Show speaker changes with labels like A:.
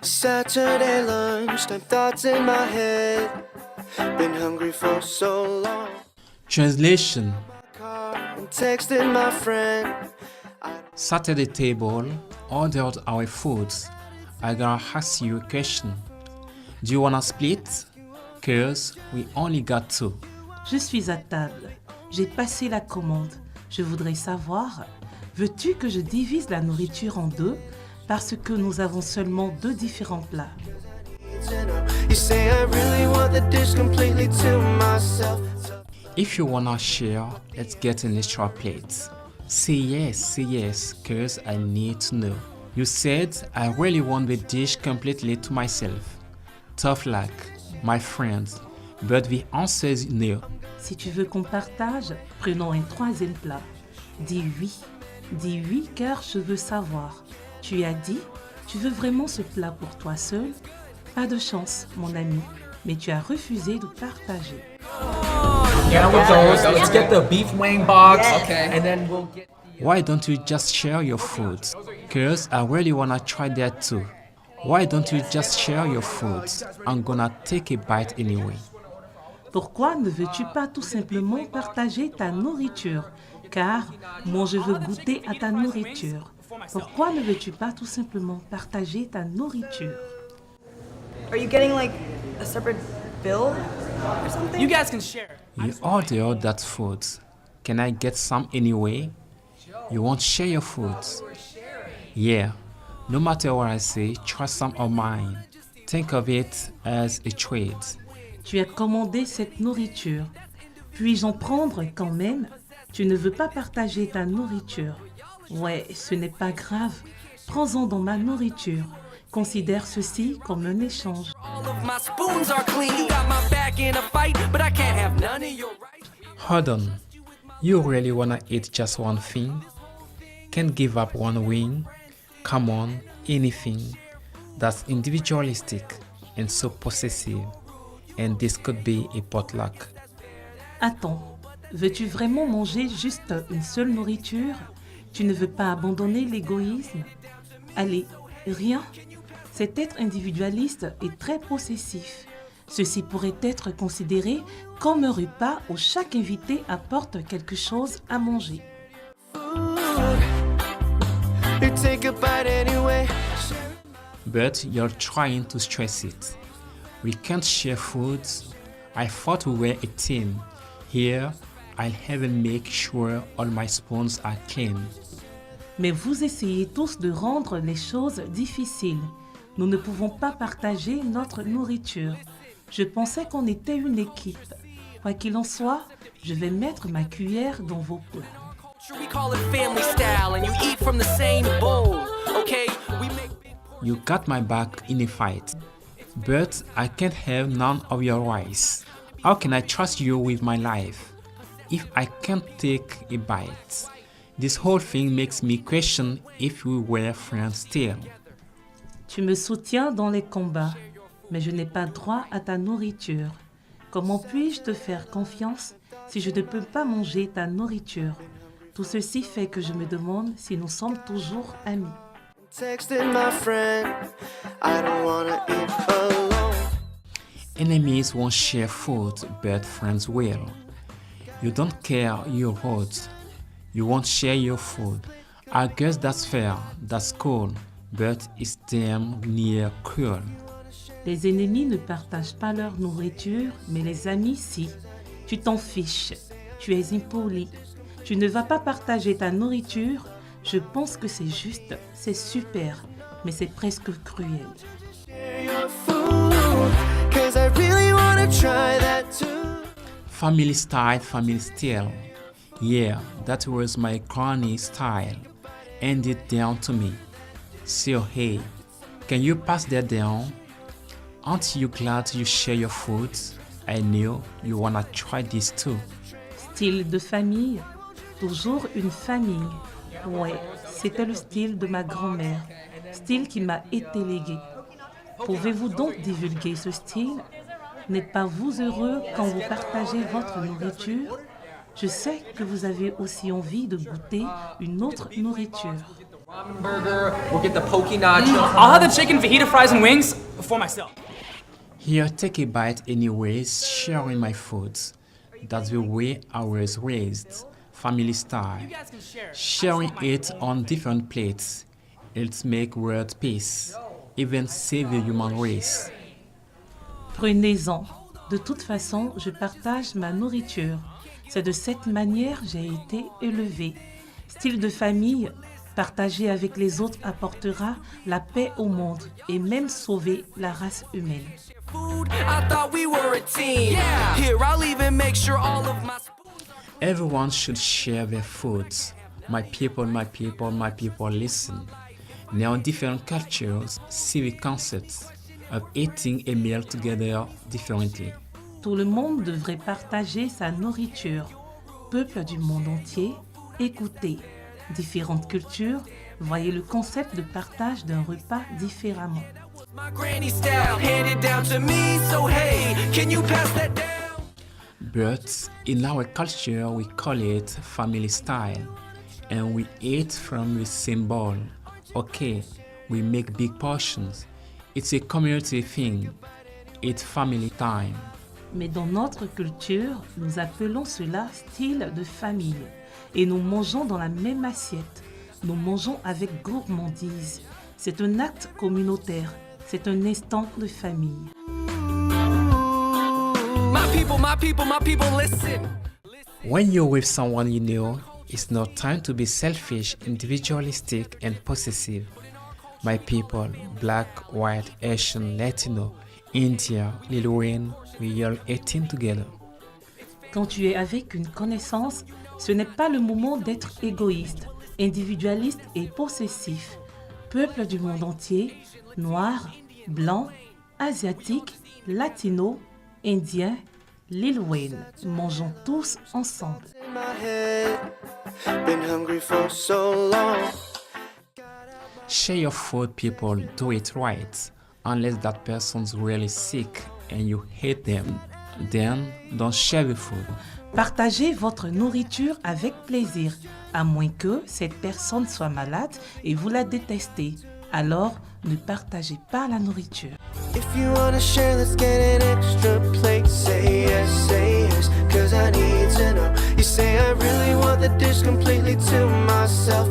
A: Saturday lunchtime, thoughts in my head. Been hungry for so long.
B: Translation:
A: Car and texting my friend.
B: Sat at the table, ordered our foods. I gotta ask you a question. Do you wanna split? Cause we only got two.
C: Je suis à table. J'ai passé la commande. Je voudrais savoir, veux-tu que je divise la nourriture en deux parce que nous avons seulement deux différents plats?
A: You say I really want the dish completely to myself.
B: If you wanna share, let's get an extra plate. Say yes, cause I need to know. You said I really want the dish completely to myself. Tough luck, my friend, but the answer is no.
C: Si tu veux qu'on partage, prenons un troisième plat. Dis oui car je veux savoir. Tu as dit, tu veux vraiment ce plat pour toi seul? Pas de chance, mon ami, mais tu as refusé de partager.
D: Yeah, with those. Let's get the beef wing box. Okay. And then we'll get.
B: Why don't you just share your food? Cause I really wanna try that too. Why don't you just share your food? I'm gonna take a bite anyway.
C: Pourquoi ne veux-tu pas tout simplement partager ta nourriture? Car moi je veux goûter à ta nourriture. Pourquoi ne veux-tu pas tout simplement partager ta nourriture?
E: Are you getting like a separate bill or something?
D: You guys can share.
B: You ordered that food. Can I get some anyway? You won't share your food. Yeah, no matter what I say, try some of mine. Think of it as a trade.
C: Tu as commandé cette nourriture. Puis-je en prendre quand même? Tu ne veux pas partager ta nourriture. Ouais, ce n'est pas grave. Prends-en dans ma nourriture. Considère ceci comme un échange.
A: All of my spoons are clean. You got my back in a fight, but I can't have none of your right.
B: Hold on. You really wanna eat just one thing? Can't give up one wing? Come on, anything. That's individualistic and so possessive. And this could be a potluck.
C: Attends, veux-tu vraiment manger juste une seule nourriture? Tu ne veux pas abandonner l'égoïsme? Allez, rien. Cet être individualiste est très possessif. Ceci pourrait être considéré comme un repas où chaque invité apporte quelque chose à manger.
A: You take a bite anyway.
B: But you're trying to stress it. We can't share food. I thought we were a team. Here, I'll have to make sure all my spoons are clean.
C: Mais vous essayez tous de rendre les choses difficiles. Nous ne pouvons pas partager notre nourriture. Je pensais qu'on était une équipe. Quoi qu'il en soit, je vais mettre ma cuillère dans vos plats.
A: We call it family style, and you eat from the same bowl. Okay, we make.
B: You got my back in a fight. But I can't have none of your rice. How can I trust you with my life if I can't take a bite? This whole thing makes me question if we were friends still.
C: Tu me soutiens dans les combats, mais je n'ai pas droit à ta nourriture. Comment puis-je te faire confiance si je ne peux pas manger ta nourriture? Tout ceci fait que je me demande si nous sommes toujours amis.
A: Texting my friend. I don't wanna eat alone.
B: Enemies won't share food, but friends will. You don't care your vote. You won't share your food. I guess that's fair, that's cool, but it's damn near cruel.
C: Les ennemis ne partagent pas leur nourriture, mais les amis, si. Tu t'en fiches. Tu es impoli. Tu ne vas pas partager ta nourriture. Je pense que c'est juste, c'est super, mais c'est presque cruel.
A: Your food, 'cause I really wanna try that too.
B: Family style, family still. Yeah, that was my granny style. Handed down to me. So hey, can you pass that down? Aren't you glad you share your food? I know you wanna try this too.
C: Style de famille, toujours une famille. Ouais, c'était le style de ma grand-mère, style qui m'a été légué. Pouvez-vous donc divulguer ce style? N'êtes pas vous heureux quand vous partagez votre nourriture? Je sais que vous avez aussi envie de goûter une autre nourriture.
D: Ramen burger. We'll get the poke nacho.
F: I'll have the chicken fajita fries and wings for myself.
B: Here, take a bite anyways, sharing my foods. That's the way I was raised, family style. Sharing it on different plates. It makes world peace, even save the human race.
C: Prenez-en. De toute façon, je partage ma nourriture. C'est de cette manière que j'ai été élevée. Style de famille, partager avec les autres apportera la paix au monde et même sauver la race humaine.
G: I thought we were a team. Here, I'll even make sure all of my.
B: Everyone should share their foods. My people, listen. Now, different cultures see the concept of eating a meal together differently.
C: Tout le monde devrait partager sa nourriture. Peuple du monde entier, écoutez. Différentes cultures, voyez le concept de partage d'un repas différemment.
G: My granny style handed down to me, so hey, can you pass that down?
B: But in our culture, we call it family style, and we eat from the same bowl. Okay, we make big portions. It's a community thing. It's family time.
C: Mais dans notre culture, nous appelons cela style de famille. Et nous mangeons dans la même assiette. Nous mangeons avec gourmandise. C'est un acte communautaire. C'est un instant de famille.
G: My people, listen.
B: When you're with someone you know, it's not time to be selfish, individualistic, and possessive. My people, black, white, Asian, Latino, India, Lil Wayne, we all eating together.
C: Quand tu es avec une connaissance, ce n'est pas le moment d'être égoïste, individualiste et possessif. Peuple du monde entier, noirs, blancs, asiatiques, latinos, indiens, Lil Wayne, mangeons tous ensemble.
A: In my head, been hungry for so long.
B: Share your food, people, do it right. Unless that person's really sick and you hate them, then don't share the food.
C: Partagez votre nourriture avec plaisir, à moins que cette personne soit malade et vous la détestez. Alors, ne partagez pas la nourriture.
A: If you wanna share, let's get an extra plate. Say yes, cause I need to know. You say I really want the dish completely to myself.